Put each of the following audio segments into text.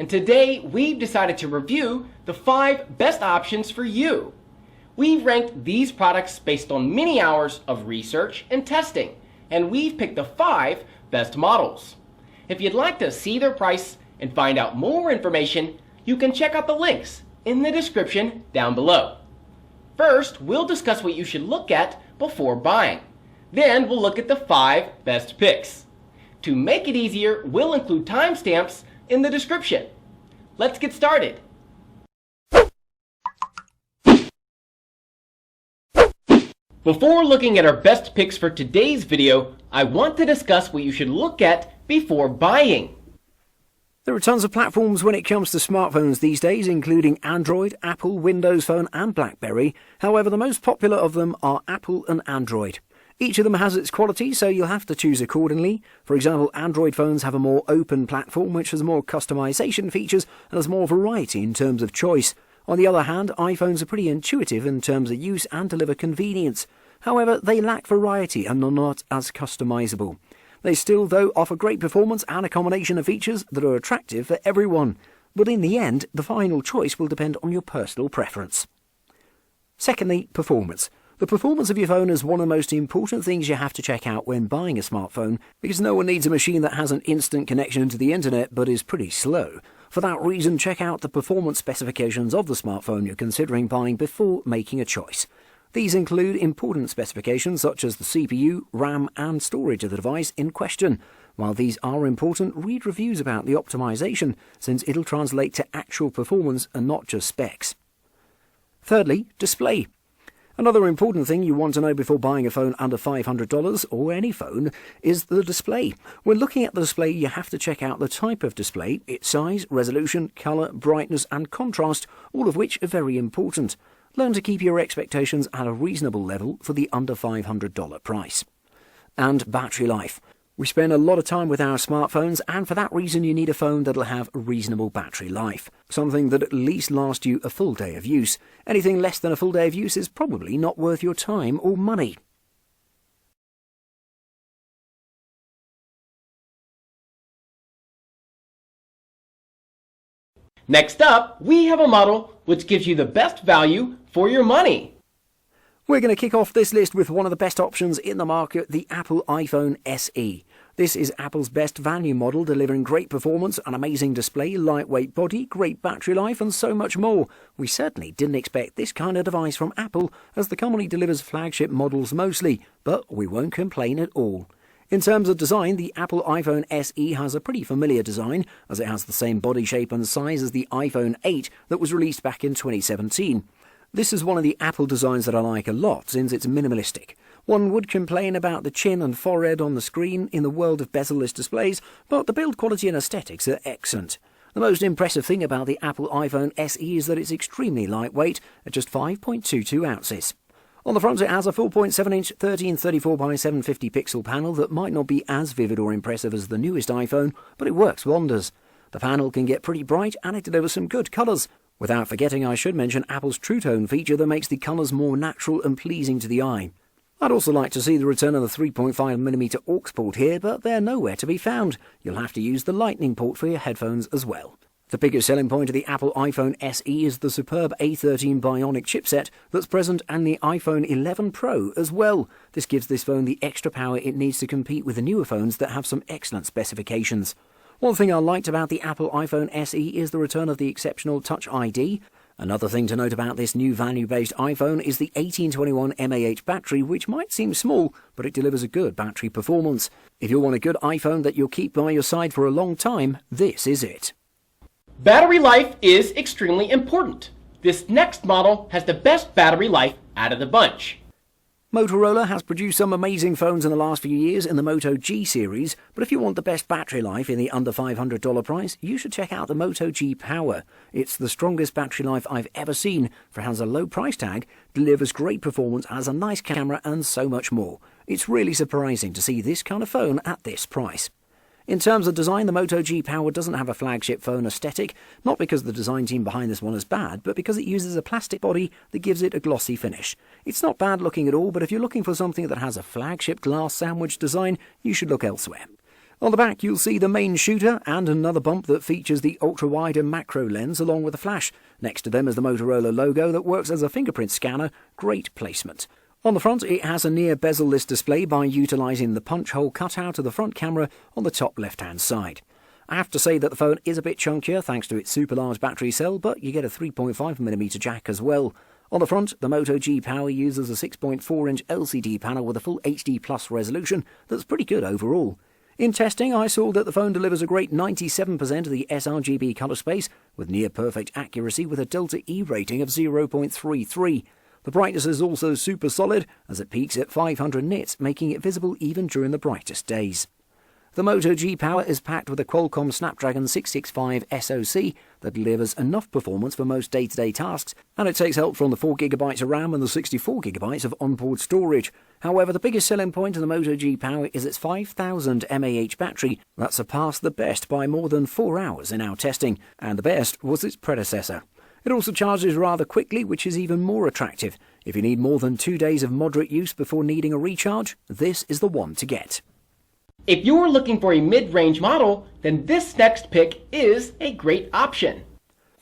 and today we've decided to review the 5 best options for you. We've ranked these products based on many hours of research and testing, and we've picked the 5 best models. If you'd like to see their price and find out more information, you can check out the links in the description down below. First, we'll discuss what you should look at before buying. Then we'll look at the 5 best picks. To make it easier, we'll include timestamps in the description. Let's get started. Before looking at our best picks for today's video, I want to discuss what you should look at before buying. There are tons of platforms when it comes to smartphones these days, including Android, Apple, Windows Phone and BlackBerry. However, the most popular of them are Apple and Android. Each of them has its quality, so you'll have to choose accordingly. For example, Android phones have a more open platform which has more customization features and has more variety in terms of choice. On the other hand, iPhones are pretty intuitive in terms of use and deliver convenience. However, they lack variety and are not as customizable. They still, though, offer great performance and a combination of features that are attractive for everyone. But in the end, the final choice will depend on your personal preference. Secondly, performance. The performance of your phone is one of the most important things you have to check out when buying a smartphone, because no one needs a machine that has an instant connection to the internet but is pretty slow. For that reason, check out the performance specifications of the smartphone you're considering buying before making a choice. These include important specifications such as the CPU, RAM and storage of the device in question. While these are important, read reviews about the optimization, since it'll translate to actual performance and not just specs. Thirdly, display. Another important thing you want to know before buying a phone under $500 or any phone is the display. When looking at the display, you have to check out the type of display, its size, resolution, color, brightness and contrast, all of which are very important. Learn to keep your expectations at a reasonable level for the under $500 price. And battery life. We spend a lot of time with our smartphones, and for that reason you need a phone that'll have a reasonable battery life. Something that at least lasts you a full day of use. Anything less than a full day of use is probably not worth your time or money. Next up, we have a model which gives you the best value for your money. We're going to kick off this list with one of the best options in the market, the Apple iPhone SE. This is Apple's best value model, delivering great performance, an amazing display, lightweight body, great battery life and so much more. We certainly didn't expect this kind of device from Apple, as the company delivers flagship models mostly, but we won't complain at all. In terms of design, the Apple iPhone SE has a pretty familiar design, as it has the same body shape and size as the iPhone 8 that was released back in 2017. This is one of the Apple designs that I like a lot, since it's minimalistic. One would complain about the chin and forehead on the screen in the world of bezel-less displays, but the build quality and aesthetics are excellent. The most impressive thing about the Apple iPhone SE is that it's extremely lightweight, at just 5.22 ounces. On the front, it has a 4.7-inch 1334 by 750 pixel panel that might not be as vivid or impressive as the newest iPhone, but it works wonders. The panel can get pretty bright and it delivers some good colours. Without forgetting, I should mention Apple's True Tone feature that makes the colours more natural and pleasing to the eye. I'd also like to see the return of the 3.5mm aux port here, but they're nowhere to be found. You'll have to use the Lightning port for your headphones as well. The biggest selling point of the Apple iPhone SE is the superb A13 Bionic chipset that's present in the iPhone 11 Pro as well. This gives this phone the extra power it needs to compete with the newer phones that have some excellent specifications. One thing I liked about the Apple iPhone SE is the return of the exceptional Touch ID. Another thing to note about this new value-based iPhone is the 1821 mAh battery, which might seem small, but it delivers a good battery performance. If you want a good iPhone that you'll keep by your side for a long time, this is it. Battery life is extremely important. This next model has the best battery life out of the bunch. Motorola has produced some amazing phones in the last few years in the Moto G series, but if you want the best battery life in the under $500 price, you should check out the Moto G Power. It's the strongest battery life I've ever seen, for it has a low price tag, delivers great performance, has a nice camera and so much more. It's really surprising to see this kind of phone at this price. In terms of design, the Moto G Power doesn't have a flagship phone aesthetic, not because the design team behind this one is bad, but because it uses a plastic body that gives it a glossy finish. It's not bad looking at all, but if you're looking for something that has a flagship glass sandwich design, you should look elsewhere. On the back, you'll see the main shooter and another bump that features the ultra-wide and macro lens along with a flash. Next to them is the Motorola logo that works as a fingerprint scanner. Great placement. On the front, it has a near bezel-less display by utilising the punch hole cutout of the front camera on the top left-hand side. I have to say that the phone is a bit chunkier thanks to its super large battery cell, but you get a 3.5mm jack as well. On the front, the Moto G Power uses a 6.4-inch LCD panel with a full HD Plus resolution that's pretty good overall. In testing, I saw that the phone delivers a great 97% of the sRGB colour space, with near-perfect accuracy with a Delta E rating of 0.33. The brightness is also super solid, as it peaks at 500 nits, making it visible even during the brightest days. The Moto G Power is packed with a Qualcomm Snapdragon 665 SoC that delivers enough performance for most day-to-day tasks, and it takes help from the 4GB of RAM and the 64GB of onboard storage. However, the biggest selling point of the Moto G Power is its 5000 mAh battery that surpassed the best by more than 4 hours in our testing, and the best was its predecessor. It also charges rather quickly, which is even more attractive. If you need more than 2 days of moderate use before needing a recharge, this is the one to get. If you're looking for a mid-range model, then this next pick is a great option.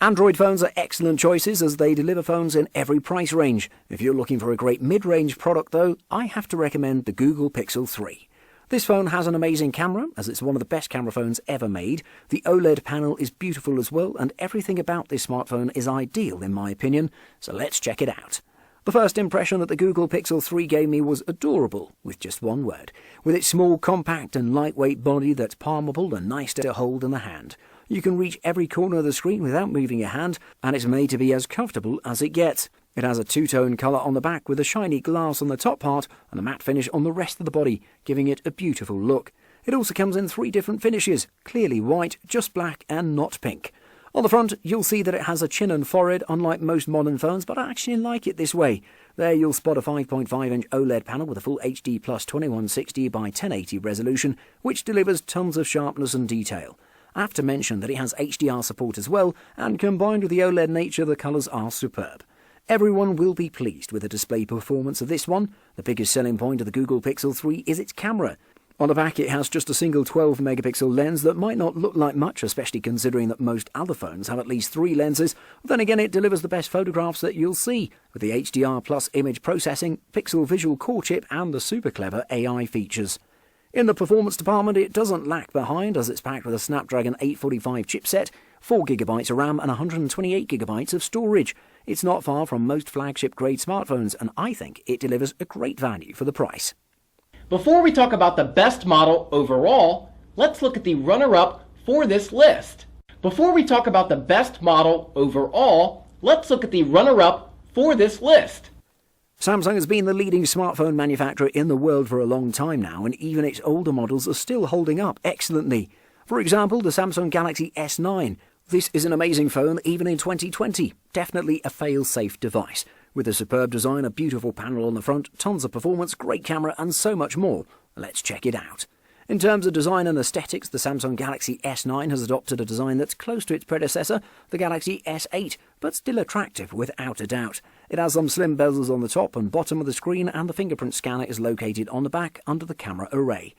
Android phones are excellent choices as they deliver phones in every price range. If you're looking for a great mid-range product though, I have to recommend the Google Pixel 3. This phone has an amazing camera, as it's one of the best camera phones ever made. The OLED panel is beautiful as well, and everything about this smartphone is ideal in my opinion, so let's check it out. The first impression that the Google Pixel 3 gave me was adorable, with just one word. With its small, compact and lightweight body that's palmable and nice to hold in the hand. You can reach every corner of the screen without moving your hand, and it's made to be as comfortable as it gets. It has a two-tone colour on the back with a shiny glass on the top part and a matte finish on the rest of the body, giving it a beautiful look. It also comes in 3 different finishes, clearly white, just black and not pink. On the front, you'll see that it has a chin and forehead, unlike most modern phones, but I actually like it this way. There you'll spot a 5.5-inch OLED panel with a full HD plus 2160 by 1080 resolution, which delivers tons of sharpness and detail. I have to mention that it has HDR support as well, and combined with the OLED nature, the colours are superb. Everyone will be pleased with the display performance of this one. The biggest selling point of the Google Pixel 3 is its camera. On the back it has just a single 12-megapixel lens that might not look like much, especially considering that most other phones have at least 3 lenses. Then again, it delivers the best photographs that you'll see, with the HDR plus image processing, Pixel Visual Core chip and the super clever AI features. In the performance department, it doesn't lag behind, as it's packed with a Snapdragon 845 chipset, 4GB of RAM and 128GB of storage. It's not far from most flagship-grade smartphones, and I think it delivers a great value for the price. Before we talk about the best model overall, let's look at the runner-up for this list. Before we talk about the best model overall, let's look at the runner-up for this list. Samsung has been the leading smartphone manufacturer in the world for a long time now, and even its older models are still holding up excellently. For example, the Samsung Galaxy S9. This is an amazing phone even in 2020. Definitely a fail-safe device. With a superb design, a beautiful panel on the front, tons of performance, great camera and so much more. Let's check it out. In terms of design and aesthetics, the Samsung Galaxy S9 has adopted a design that's close to its predecessor, the Galaxy S8, but still attractive without a doubt. It has some slim bezels on the top and bottom of the screen, and the fingerprint scanner is located on the back under the camera array.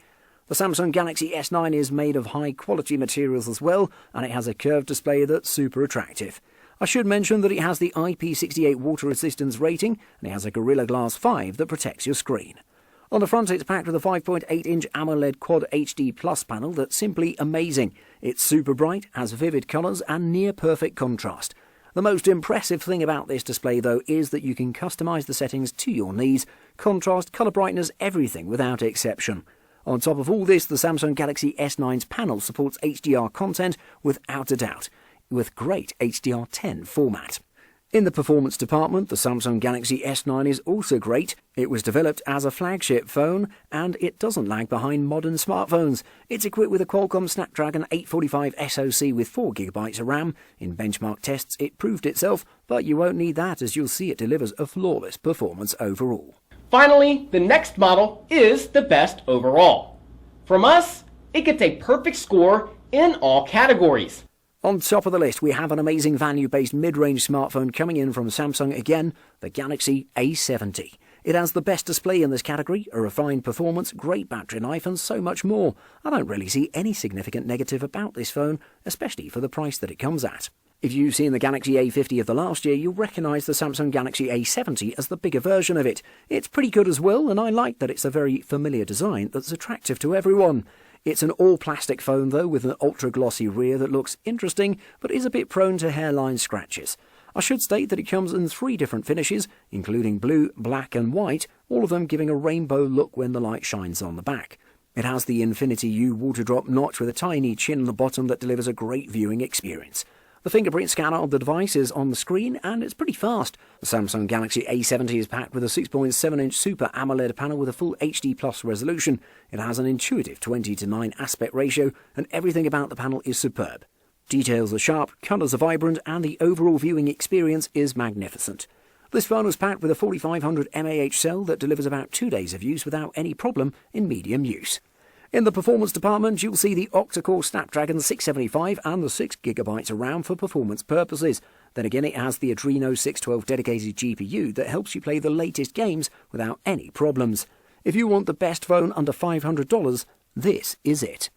The Samsung Galaxy S9 is made of high-quality materials as well, and it has a curved display that's super attractive. I should mention that it has the IP68 water resistance rating, and it has a Gorilla Glass 5 that protects your screen. On the front, it's packed with a 5.8-inch AMOLED Quad HD Plus panel that's simply amazing. It's super bright, has vivid colours and near-perfect contrast. The most impressive thing about this display, though, is that you can customise the settings to your needs, contrast, colour brightness, everything without exception. On top of all this, the Samsung Galaxy S9's panel supports HDR content without a doubt, with great HDR10 format. In the performance department, the Samsung Galaxy S9 is also great. It was developed as a flagship phone, and it doesn't lag behind modern smartphones. It's equipped with a Qualcomm Snapdragon 845 SoC with 4GB of RAM. In benchmark tests, it proved itself, but you won't need that, as you'll see it delivers a flawless performance overall. Finally, the next model is the best overall. From us, it gets a perfect score in all categories. On top of the list, we have an amazing value-based mid-range smartphone coming in from Samsung again, the Galaxy A70. It has the best display in this category, a refined performance, great battery life and so much more. I don't really see any significant negative about this phone, especially for the price that it comes at. If you've seen the Galaxy A50 of the last year, you'll recognise the Samsung Galaxy A70 as the bigger version of it. It's pretty good as well, and I like that it's a very familiar design that's attractive to everyone. It's an all-plastic phone though, with an ultra-glossy rear that looks interesting, but is a bit prone to hairline scratches. I should state that it comes in 3 different finishes, including blue, black and white, all of them giving a rainbow look when the light shines on the back. It has the Infinity U water drop notch with a tiny chin on the bottom that delivers a great viewing experience. The fingerprint scanner of the device is on the screen and it's pretty fast. The Samsung Galaxy A70 is packed with a 6.7-inch Super AMOLED panel with a full HD Plus resolution. It has an intuitive 20:9 aspect ratio and everything about the panel is superb. Details are sharp, colours are vibrant and the overall viewing experience is magnificent. This phone was packed with a 4500 mAh cell that delivers about 2 days of use without any problem in medium use. In the performance department, you'll see the octa-core Snapdragon 675 and the 6GB of RAM for performance purposes. Then again, it has the Adreno 612 dedicated GPU that helps you play the latest games without any problems. If you want the best phone under $500, this is it.